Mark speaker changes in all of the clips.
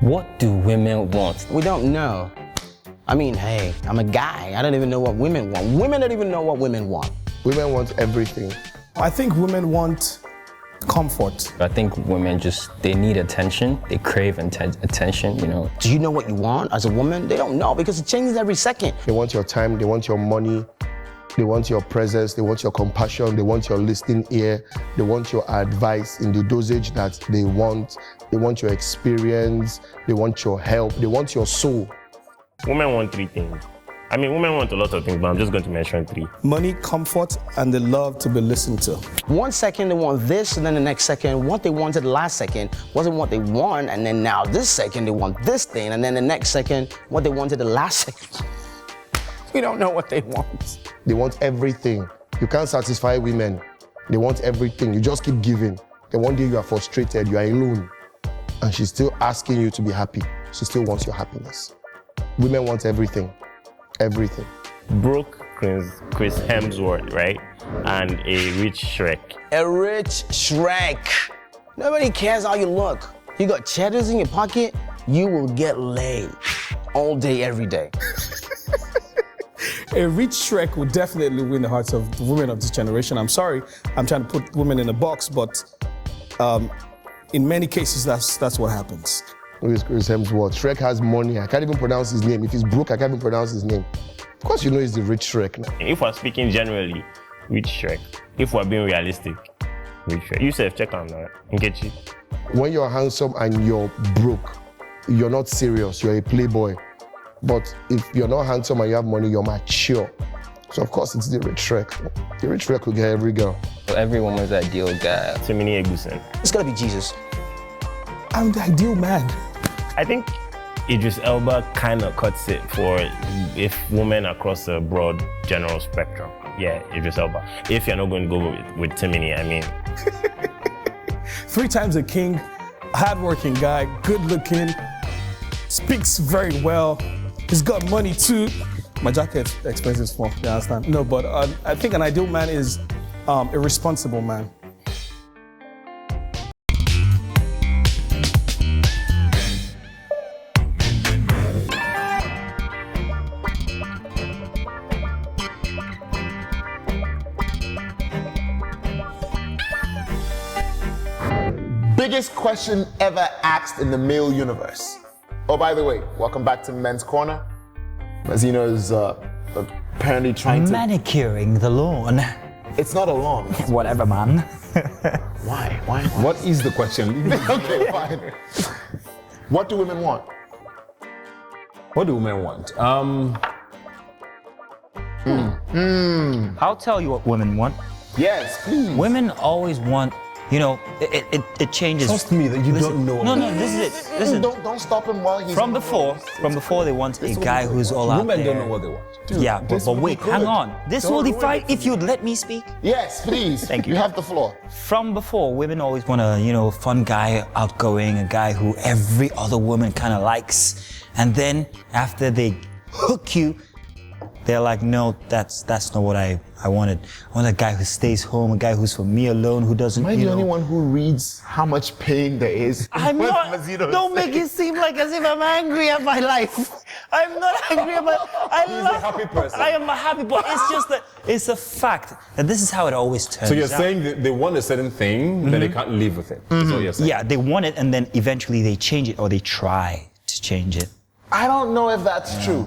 Speaker 1: What do women want?
Speaker 2: We don't know. I mean, hey, I'm a guy. I don't even know what women want. Women don't even know what women want.
Speaker 3: Women want everything.
Speaker 4: I think women want comfort.
Speaker 1: I think women they need attention. They crave attention, you know.
Speaker 2: Do you know what you want as a woman? They don't know because it changes every second.
Speaker 3: They want your time, they want your money, they want your presence, they want your compassion, they want your listening ear, they want your advice in the dosage that they want your experience, they want your help, they want your soul.
Speaker 5: Women want three things. I mean, women want a lot of things, but I'm just going to mention three.
Speaker 4: Money, comfort, and the love to be listened to.
Speaker 2: 1 second they want this, and then the next second, what they wanted the last second wasn't what they want, and then now this second they want this thing, and then the next second, what they wanted the last second. We don't know what they want.
Speaker 3: They want everything. You can't satisfy women. They want everything. You just keep giving. Then one day you are frustrated, you are alone, and she's still asking you to be happy. She still wants your happiness. Women want everything. Everything.
Speaker 5: Broke Chris Hemsworth, right? And a rich Shrek.
Speaker 2: A rich Shrek. Nobody cares how you look. You got cheddars in your pocket, you will get laid all day, every day.
Speaker 4: A rich Shrek would definitely win the hearts of the women of this generation. I'm sorry, I'm trying to put women in a box, but in many cases, that's what happens.
Speaker 3: Who is Chris Hemsworth? Shrek has money. I can't even pronounce his name. If he's broke, I can't even pronounce his name. Of course, you know he's the rich Shrek now.
Speaker 5: If we're speaking generally, rich Shrek. If we're being realistic, rich Shrek. You say check on that and get you.
Speaker 3: When you're handsome and you're broke, you're not serious. You're a playboy. But if you're not handsome and you have money, you're mature. So of course, it's the rich Shrek. The rich Shrek will get every girl.
Speaker 1: Every woman's ideal guy.
Speaker 5: Timini Egusen.
Speaker 2: It's gotta be Jesus.
Speaker 4: I'm the ideal man.
Speaker 5: I think Idris Elba kind of cuts it for if women across a broad general spectrum. Yeah, Idris Elba. If you're not going to go with Timini, I mean.
Speaker 4: 3 times a king, hardworking guy, good looking, speaks very well. He's got money too. My jacket's expensive small, you understand? No, but I think an ideal man is a responsible man.
Speaker 6: Biggest question ever asked in the male universe. Oh, by the way, welcome back to Men's Corner. Mazino is apparently trying to...
Speaker 7: Manicuring the lawn.
Speaker 6: It's not a lawn.
Speaker 7: Whatever, man.
Speaker 6: Why?
Speaker 8: What is the question?
Speaker 6: Okay, fine. What do women want?
Speaker 8: What do women want?
Speaker 7: I'll tell you what women want.
Speaker 6: Yes, please.
Speaker 7: Women always want, you know, it changes.
Speaker 8: Trust me that you don't know.
Speaker 7: No, this is it. Listen.
Speaker 6: Don't stop him while he's...
Speaker 7: From before they want a guy who's all out there.
Speaker 8: Women don't know what they want.
Speaker 6: Dude,
Speaker 7: Yeah, but wait, hang on. This will define if you'd let me speak.
Speaker 6: Yes, please.
Speaker 7: Thank you.
Speaker 6: You have the floor.
Speaker 7: From before, women always want a, you know, fun guy, outgoing, a guy who every other woman kind of likes. And then after they hook you, they're like, no, that's not what I wanted. I want a guy who stays home, a guy who's for me alone, who doesn't,
Speaker 6: Am I the only one who reads how much pain there is?
Speaker 7: I'm not, don't make it seem like as if I'm angry at my life. I'm not angry at my,
Speaker 8: He's a happy person.
Speaker 7: I am a happy boy. It's just that, it's a fact that this is how it always turns
Speaker 8: So you're
Speaker 7: out.
Speaker 8: saying that they want a certain thing, but they can't live with it. That's what you're saying.
Speaker 7: Yeah, they want it and then eventually they change it or they try to change it.
Speaker 6: I don't know if that's true.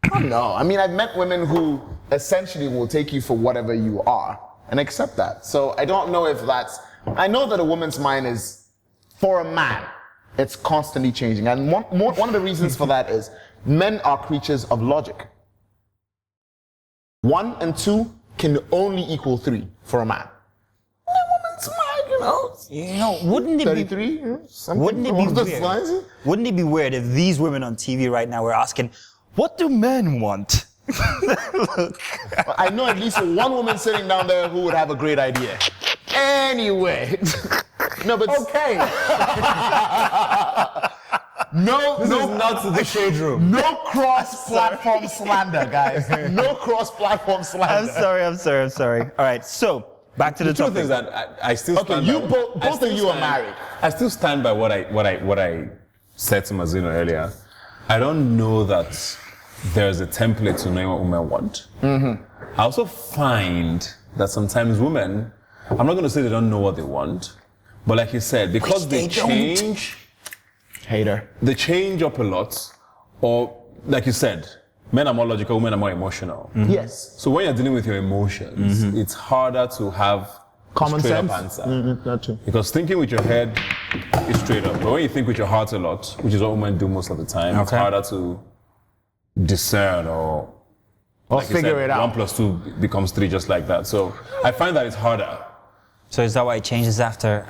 Speaker 6: I don't know. I mean, I've met women who essentially will take you for whatever you are and accept that. So I don't know if that's... I know that a woman's mind is, for a man, it's constantly changing. And one of the reasons for that is men are creatures of logic. 1 and 2 can only equal 3 for a man. A woman's mind,
Speaker 7: You know, wouldn't it
Speaker 6: 33?
Speaker 7: be weird? Wouldn't it be weird if these women on TV right now were asking, what do men want? Look.
Speaker 6: I know at least one woman sitting down there who would have a great idea. Anyway. No, but...
Speaker 7: Okay.
Speaker 6: No,
Speaker 8: This is not the shade room.
Speaker 6: no cross-platform slander, guys. No cross-platform slander.
Speaker 7: I'm sorry. All right, so back to the
Speaker 8: The truth
Speaker 7: topic.
Speaker 8: is that I still
Speaker 6: Okay,
Speaker 8: stand
Speaker 6: you
Speaker 8: by,
Speaker 6: both of you are married.
Speaker 8: I still stand by what I said to Mazino earlier. I don't know that there's a template to know what women want. I also find that sometimes women, I'm not going to say they don't know what they want, but like you said, because they change, they change up a lot, or like you said, men are more logical, women are more emotional.
Speaker 6: Yes.
Speaker 8: So when you're dealing with your emotions, it's harder to have
Speaker 6: Common
Speaker 8: a straight
Speaker 6: sense.
Speaker 8: up answer.
Speaker 6: That's true.
Speaker 8: Because thinking with your head is straight up. But when you think with your heart a lot, which is what women do most of the time, it's harder to discern or like you
Speaker 6: figure
Speaker 8: said,
Speaker 6: it out.
Speaker 8: 1 + 2 becomes 3 just like that. So I find that it's harder.
Speaker 7: So is that why it changes after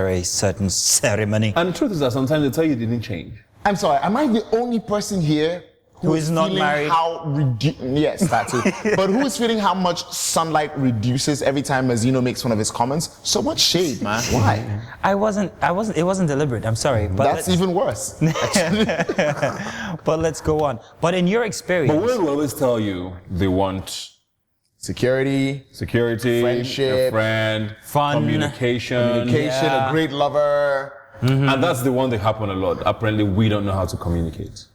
Speaker 7: a certain ceremony?
Speaker 8: And the truth is that sometimes they tell you it didn't change.
Speaker 6: I'm sorry, am I the only person here
Speaker 7: Who is not
Speaker 6: feeling
Speaker 7: married?
Speaker 6: Yes, that too. But who is feeling how much sunlight reduces every time Mazino makes one of his comments? So much shade, man. Why?
Speaker 7: It wasn't deliberate. I'm sorry, but
Speaker 6: That's even worse.
Speaker 7: but let's go on. But in your experience,
Speaker 8: But women will always tell you they want
Speaker 6: Security,
Speaker 8: a
Speaker 6: Friendship,
Speaker 8: friend,
Speaker 7: fun,
Speaker 8: communication.
Speaker 6: a great lover.
Speaker 8: And that's the one that happen a lot. Apparently, we don't know how to communicate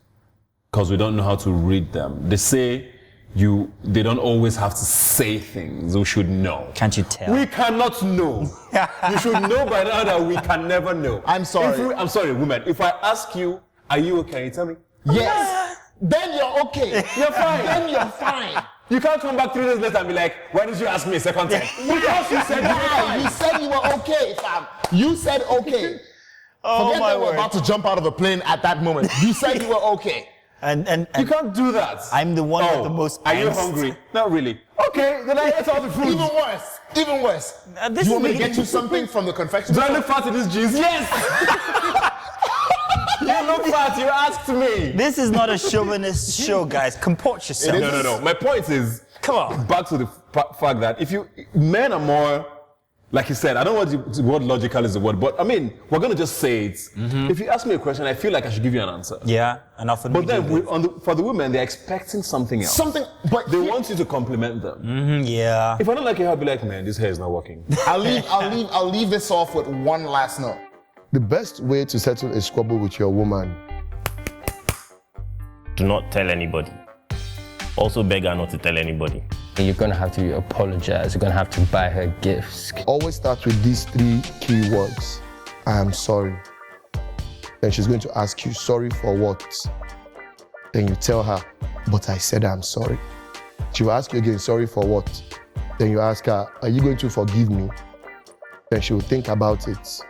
Speaker 8: because we don't know how to read them. They say they don't always have to say things. We should know.
Speaker 7: Can't you tell?
Speaker 8: We cannot know. You should know by now that we can never know.
Speaker 6: I'm sorry.
Speaker 8: I'm sorry, woman. If I ask you, are you okay? You tell me.
Speaker 6: Yes. Then you're okay.
Speaker 8: You're fine.
Speaker 6: Then you're fine.
Speaker 8: You can't come back 3 days later and be like, why did you ask me a second time? Because you said you were
Speaker 6: Why?
Speaker 8: fine.
Speaker 6: You said you were okay, fam. You said okay.
Speaker 7: Oh
Speaker 6: Forget
Speaker 7: my
Speaker 6: that we're
Speaker 7: word.
Speaker 6: about to jump out of a plane at that moment. You said you were okay.
Speaker 7: And
Speaker 8: You can't do that.
Speaker 7: I'm the one with the most
Speaker 8: Are you
Speaker 7: angst.
Speaker 8: hungry? Not really. Okay, then I ate all the food.
Speaker 6: Even worse.
Speaker 7: this
Speaker 6: You want
Speaker 7: is
Speaker 6: me to get you something from the confectionery?
Speaker 8: Do I look fat in these jeans? Yes! You look fat, you asked me.
Speaker 7: This is not a chauvinist show, guys. Comport yourself.
Speaker 8: No. My point is,
Speaker 7: Come on.
Speaker 8: back to the fact that men are more, like you said, I don't know what the word logical is the word, but I mean, we're going to just say it. If you ask me a question, I feel like I should give you an answer.
Speaker 7: Yeah, and often
Speaker 8: But
Speaker 7: we
Speaker 8: then
Speaker 7: do
Speaker 8: for the women, they're expecting something else.
Speaker 6: But
Speaker 8: They want you to compliment them.
Speaker 7: this. Yeah.
Speaker 8: If I don't like your hair, I'll be like, man, this hair is not working.
Speaker 6: I'll leave this off with one last note.
Speaker 3: The best way to settle a squabble with your woman,
Speaker 5: Do not tell anybody. Also beg her not to tell anybody.
Speaker 1: You're gonna have to apologize. You're gonna have to buy her gifts.
Speaker 3: always start with these 3 key words. I am sorry. Then she's going to ask you, sorry for what? Then you tell her, but I said I'm sorry. She will ask you again, sorry for what? Then you ask her, are you going to forgive me? Then she will think about it.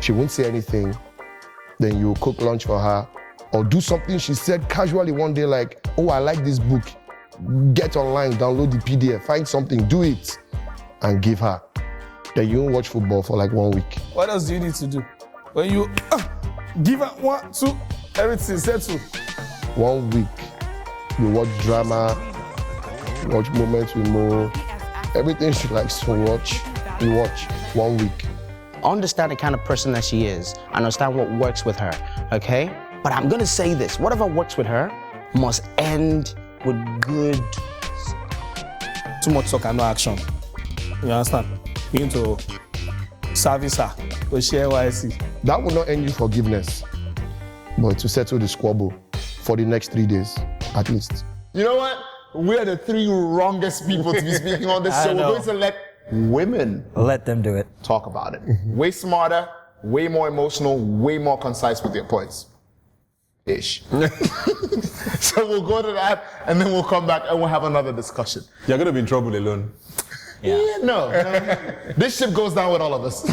Speaker 3: She won't say anything. Then you cook lunch for her or do something she said casually one day like, oh, I like this book. Get online, download the PDF, find something, do it, and give her. Then you won't watch football for like 1 week.
Speaker 4: What else do you need to do? When you give her 1, 2, everything settled.
Speaker 3: 1 week, you watch drama, watch Moments with Mo, everything she likes to watch, you watch 1 week.
Speaker 2: Understand the kind of person that she is. Understand what works with her, okay? But I'm gonna say this, whatever works with her must end with good.
Speaker 4: Too much talk and no action. You understand? You need to service her, to share YC.
Speaker 3: That will not end you forgiveness, but to settle the squabble for the next 3 days, at least.
Speaker 6: You know what? We are the 3 wrongest people to be speaking on this
Speaker 7: I
Speaker 6: show.
Speaker 7: know.
Speaker 6: We're going to let women
Speaker 7: Let them do it.
Speaker 6: talk about it. Way smarter, way more emotional, way more concise with their points. Ish. So we'll go to that and then we'll come back and we'll have another discussion.
Speaker 8: You're going to be in trouble alone.
Speaker 6: Yeah, no. This ship goes down with all of us.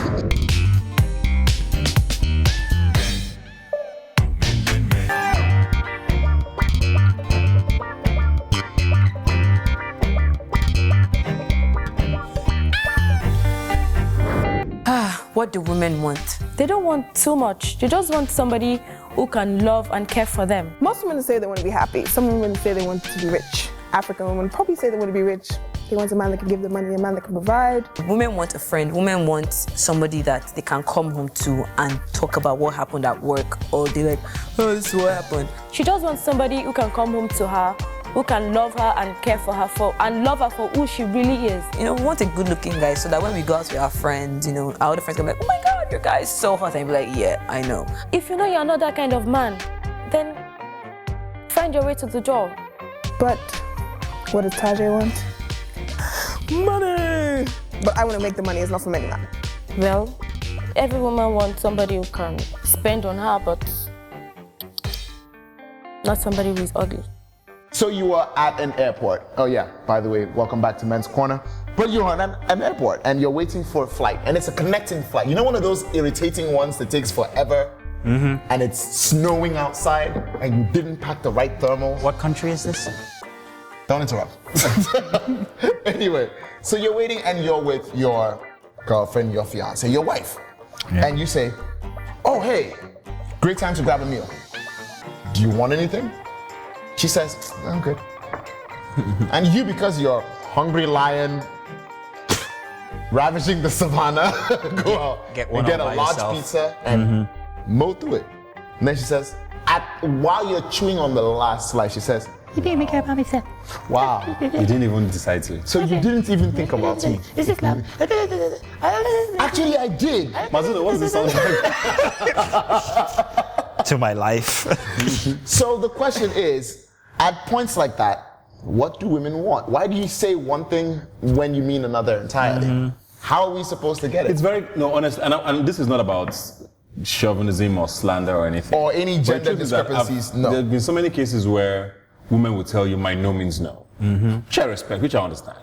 Speaker 9: What do women want?
Speaker 10: They don't want too much. They just want somebody who can love and care for them.
Speaker 11: Most women say they want to be happy. Some women say they want to be rich. African women probably say they want to be rich. He wants a man that can give the money, a man that can provide.
Speaker 9: Women want a friend. Women want somebody that they can come home to and talk about what happened at work, or they're like, oh, this is what happened.
Speaker 10: She just wants somebody who can come home to her, who can love her and care for her and love her for who she really is.
Speaker 9: You know, we want a good-looking guy so that when we go out with our friends, you know, our other friends can be like, oh my God, your guy is so hot. And be like, yeah, I know.
Speaker 10: If you know you're not that kind of man, then find your way to the job.
Speaker 11: But what does Tajay want? Money! But I want to make the money, it's not for men.
Speaker 10: Well, every woman wants somebody who can spend on her, but not somebody who is ugly.
Speaker 6: So you were at an airport. Oh yeah, by the way, welcome back to Men's Corner. But you're on an airport and you're waiting for a flight, and it's a connecting flight. You know, one of those irritating ones that takes forever, and it's snowing outside and you didn't pack the right thermals.
Speaker 7: What country is this?
Speaker 6: Don't interrupt. Anyway, so you're waiting and you're with your girlfriend, your fiance, your wife.
Speaker 7: Yeah.
Speaker 6: And you say, oh hey, great time to grab a meal. Do you want anything? She says, I'm good. And you, because you're hungry lion, ravaging the savannah, go out and get a large pizza and mow through it. And then she says, while you're chewing on the last slice, she says,
Speaker 12: You didn't make up myself.
Speaker 6: wow.
Speaker 8: You didn't even decide to.
Speaker 6: So you didn't even think about me.
Speaker 12: This is love.
Speaker 6: Actually, I did.
Speaker 8: Mazuna, what's this sound like?
Speaker 7: To my life.
Speaker 6: So the question is, at points like that, what do women want? Why do you say one thing when you mean another entirely? How are we supposed to get it?
Speaker 8: It's very, no, honest, and this is not about chauvinism or slander or anything.
Speaker 6: Or any
Speaker 8: But the
Speaker 6: gender
Speaker 8: truth is that
Speaker 6: discrepancies, no.
Speaker 8: There have been so many cases where women will tell you my no means no. Which I respect, which I understand.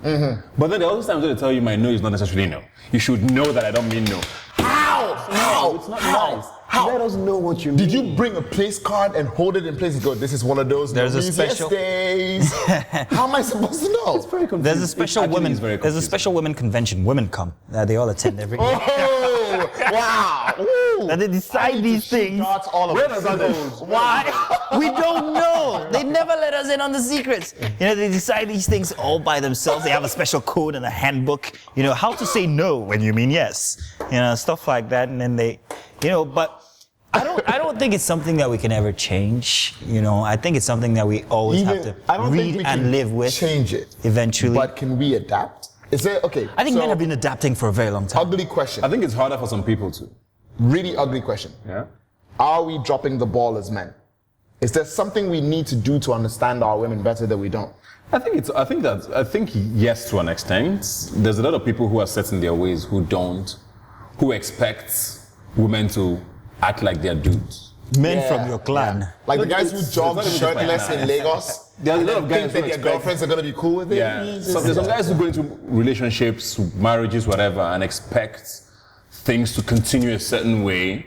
Speaker 8: But then there are also times where they tell you my no is not necessarily no. You should know that I don't mean no.
Speaker 6: How?
Speaker 8: It's not
Speaker 6: How?
Speaker 8: nice.
Speaker 6: How?
Speaker 8: Let us know what you mean.
Speaker 6: Did you bring a place card and hold it in place and go, this is one of those
Speaker 7: There's a
Speaker 6: Louise
Speaker 7: special-
Speaker 6: days? How am I supposed to know?
Speaker 8: It's very confusing.
Speaker 7: There's a special
Speaker 8: It actually
Speaker 7: women.
Speaker 8: is very
Speaker 7: There's a
Speaker 8: confusing.
Speaker 7: special women convention. Women come. They all attend every year.
Speaker 6: Oh, wow. Ooh.
Speaker 7: That they decide these things.
Speaker 6: Where does that go?
Speaker 7: Why? We don't know. They never let us in on the secrets. You know, they decide these things all by themselves. They have a special code and a handbook. You know, how to say no when you mean yes. You know, stuff like that. And then they, you know, but I don't think it's something that we can ever change. You know, I think it's something that we always have to
Speaker 6: I don't think
Speaker 7: read
Speaker 6: we
Speaker 7: and
Speaker 6: can
Speaker 7: live with.
Speaker 6: change it.
Speaker 7: Eventually.
Speaker 6: But can we adapt? Is there, okay.
Speaker 7: I think
Speaker 6: so,
Speaker 7: men have been adapting for a very long time.
Speaker 6: ugly question.
Speaker 8: I think it's harder for some people too.
Speaker 6: Really ugly question.
Speaker 8: Yeah.
Speaker 6: Are we dropping the ball as men? Is there something we need to do to understand our women better that we don't?
Speaker 8: I think yes, to an extent. There's a lot of people who are set in their ways who expect women to act like they're dudes.
Speaker 7: Men from your clan.
Speaker 6: Like the
Speaker 8: No,
Speaker 6: guys who
Speaker 8: it's
Speaker 6: jog
Speaker 8: not even
Speaker 6: shirtless
Speaker 8: just by
Speaker 6: in Lagos.
Speaker 8: There are a lot of guys
Speaker 6: think
Speaker 8: who
Speaker 6: that their
Speaker 8: expect-
Speaker 6: girlfriends are going to be cool with it.
Speaker 8: Yeah. So there's some guys who go into relationships, marriages, whatever, and expect things to continue a certain way.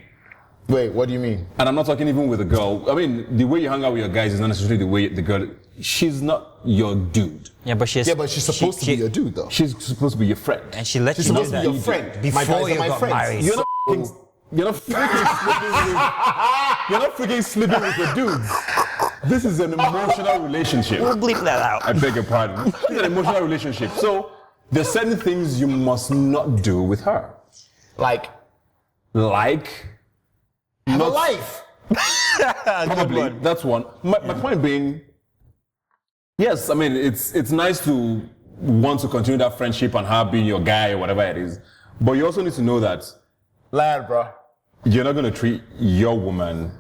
Speaker 6: Wait, what do you mean?
Speaker 8: And I'm not talking even with a girl. I mean, the way you hang out with your guys is not necessarily the way the girl. She's not your dude.
Speaker 7: Yeah, but she's
Speaker 6: supposed to be your dude, though.
Speaker 8: She's supposed to be your friend.
Speaker 7: And she lets
Speaker 6: She's
Speaker 7: you do
Speaker 6: supposed to
Speaker 7: that
Speaker 6: be your friend. My
Speaker 7: before
Speaker 6: guys
Speaker 7: you
Speaker 6: are my
Speaker 7: got
Speaker 6: friends.
Speaker 7: married.
Speaker 8: You're not freaking sleeping with your dudes. This is an emotional relationship.
Speaker 7: We'll bleep that out.
Speaker 8: I beg your pardon. This is an emotional relationship. So there's certain things you must not do with her.
Speaker 6: Like have a life.
Speaker 8: Probably. That's one. My point being, yes, I mean, it's nice to want to continue that friendship and her being your guy or whatever it is. But you also need to know that,
Speaker 6: lad, bro,
Speaker 8: you're not going to treat your woman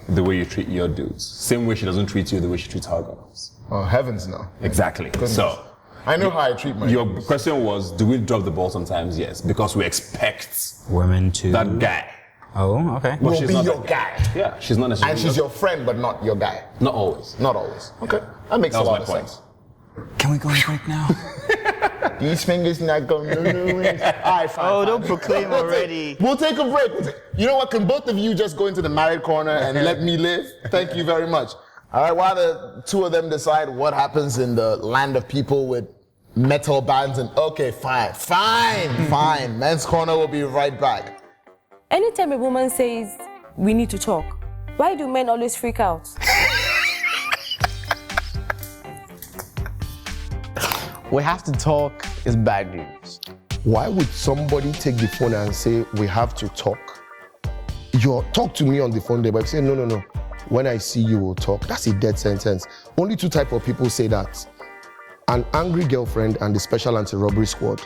Speaker 8: the way you treat your dudes. Same way she doesn't treat you the way she treats her girls.
Speaker 6: Oh, heavens no.
Speaker 8: Exactly.
Speaker 6: Goodness.
Speaker 8: So,
Speaker 6: I know how I treat my
Speaker 8: your
Speaker 6: dudes.
Speaker 8: question was, do we drop the ball sometimes? Yes, because we expect
Speaker 7: Women to
Speaker 8: that guy.
Speaker 7: Oh, okay.
Speaker 8: But
Speaker 6: Will
Speaker 8: she's
Speaker 6: be
Speaker 8: not
Speaker 6: your
Speaker 8: that
Speaker 6: guy.
Speaker 8: Yeah, she's not necessarily.
Speaker 6: And she's your friend, but not your guy.
Speaker 8: Not always.
Speaker 6: Not always. Okay. That makes
Speaker 8: That
Speaker 6: a
Speaker 8: was
Speaker 6: lot
Speaker 8: my
Speaker 6: of
Speaker 8: point.
Speaker 6: sense.
Speaker 7: Can we go on break now?
Speaker 6: These fingers not going to All right, fine.
Speaker 7: Oh,
Speaker 6: fine.
Speaker 7: don't proclaim already.
Speaker 6: We'll take a break. You know what? Can both of you just go into the married corner and let me live? Thank you very much. All right, while the two of them decide what happens in the land of people with metal bands and okay, fine. Men's Corner will be right back.
Speaker 10: Anytime a woman says, we need to talk, why do men always freak out?
Speaker 2: We have to talk is bad news.
Speaker 3: Why would somebody take the phone and say, we have to talk? Talk to me on the phone there, but say, no. When I see you, we'll talk. That's a dead sentence. Only two types of people say that. An angry girlfriend and the special anti-robbery squad.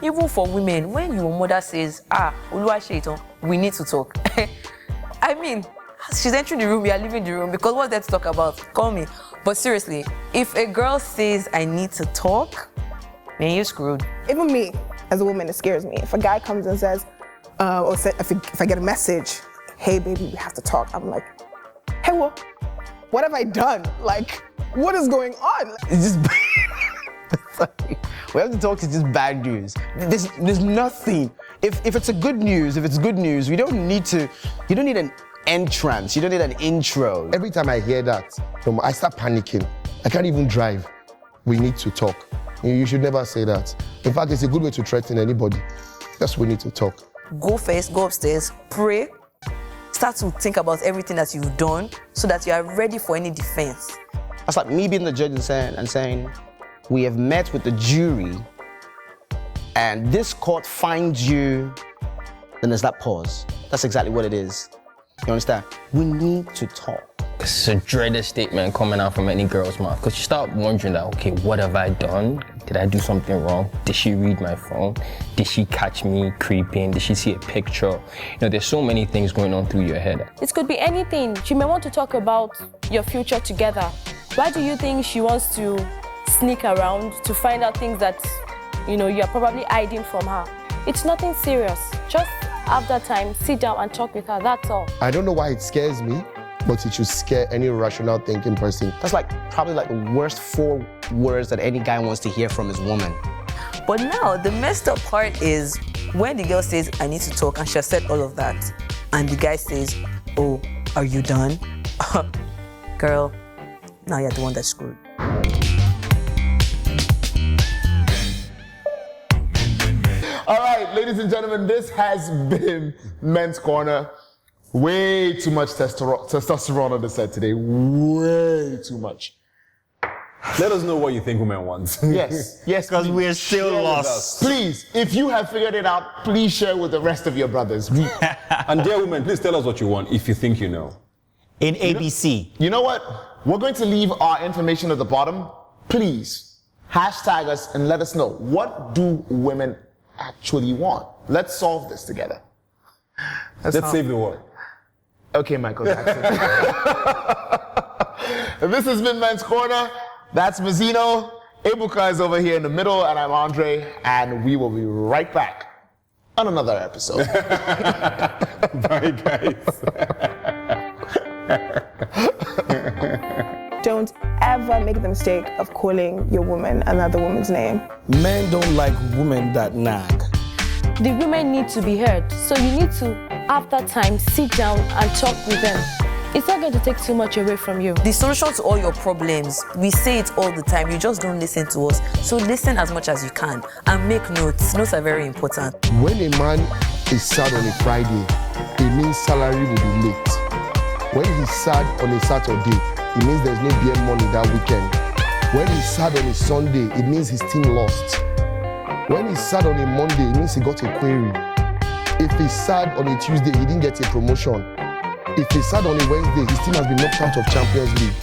Speaker 9: Even for women, when your mother says, Oluwaseyitan, we need to talk. I mean, she's entering the room, we are leaving the room, because what's there to talk about? Call me. But seriously, if a girl says, I need to talk, man, you're screwed.
Speaker 11: Even me, as a woman, it scares me. If a guy comes and says, if I get a message, hey baby, we have to talk, I'm like, hey, what have I done? Like, what is going on?
Speaker 2: It's just we have to talk is just bad news. There's nothing. If it's good news, you don't need an entrance, you don't need an intro.
Speaker 3: Every time I hear that, I start panicking. I can't even drive. We need to talk. You should never say that. In fact, it's a good way to threaten anybody. Just we need to talk.
Speaker 9: Go first, go upstairs, pray, start to think about everything that you've done so that you are ready for any defense.
Speaker 2: That's like me being the judge and saying, we have met with the jury and this court finds you, then there's that pause. That's exactly what it is. You understand? We need to talk.
Speaker 1: It's a dreaded statement coming out from any girl's mouth, because you start wondering that, okay, what have I done? Did I do something wrong? Did she read my phone? Did she catch me creeping? Did she see a picture? There's so many ththings going on through your head.
Speaker 10: It could be anything. She may want to talk about your future together. Why do you think she wants to sneak around to find out things that, you're probably hiding from her? It's nothing serious. Just have that time, sit down and talk with her, that's all.
Speaker 3: I don't know why it scares me, but it should scare any rational thinking person.
Speaker 2: That's probably the worst 4 words that any guy wants to hear from his woman.
Speaker 9: But now, the messed up part is when the girl says, I need to talk, and she has said all of that, and the guy says, oh, are you done? Girl, now you're the one that's screwed.
Speaker 6: All right, ladies and gentlemen, this has been Men's Corner. Way too much testosterone on the set today. Way too much.
Speaker 8: Let us know what you think women want.
Speaker 6: Yes,
Speaker 7: Because we're still lost.
Speaker 6: Please, if you have figured it out, please share with the rest of your brothers.
Speaker 8: And dear women, please tell us what you want if you think you know.
Speaker 7: In ABC.
Speaker 6: You know what? We're going to leave our information at the bottom. Please, hashtag us and let us know. What do women actually want? Let's solve this together.
Speaker 8: Let's save the world.
Speaker 6: Okay, Michael Jackson. This has been Men's Corner. That's Mazzino. Ebuka is over here in the middle, and I'm Andre, and we will be right back on another episode.
Speaker 8: Bye, guys.
Speaker 11: Don't ever make the mistake of calling your woman another woman's name.
Speaker 4: Men don't like women that nag.
Speaker 10: The women need to be heard, so you need to, after time, sit down and talk with them. It's not going to take too much away from you.
Speaker 9: The solution to all your problems, we say it all the time, you just don't listen to us. So listen as much as you can and make notes. Notes are very important.
Speaker 3: When a man is sad on a Friday, it means salary will be late. When he's sad on a Saturday, it means there's no beer money that weekend. When he's sad on a Sunday, it means his team lost. When he's sad on a Monday, it means he got a query. If he's sad on a Tuesday, he didn't get a promotion. If he's sad on a Wednesday, his team has been knocked out of Champions League.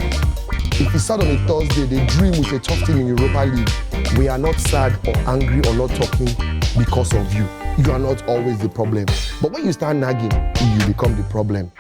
Speaker 3: If he's sad on a Thursday, they dream with a tough team in Europa League. We are not sad or angry or not talking because of you. You are not always the problem. But when you start nagging, you become the problem.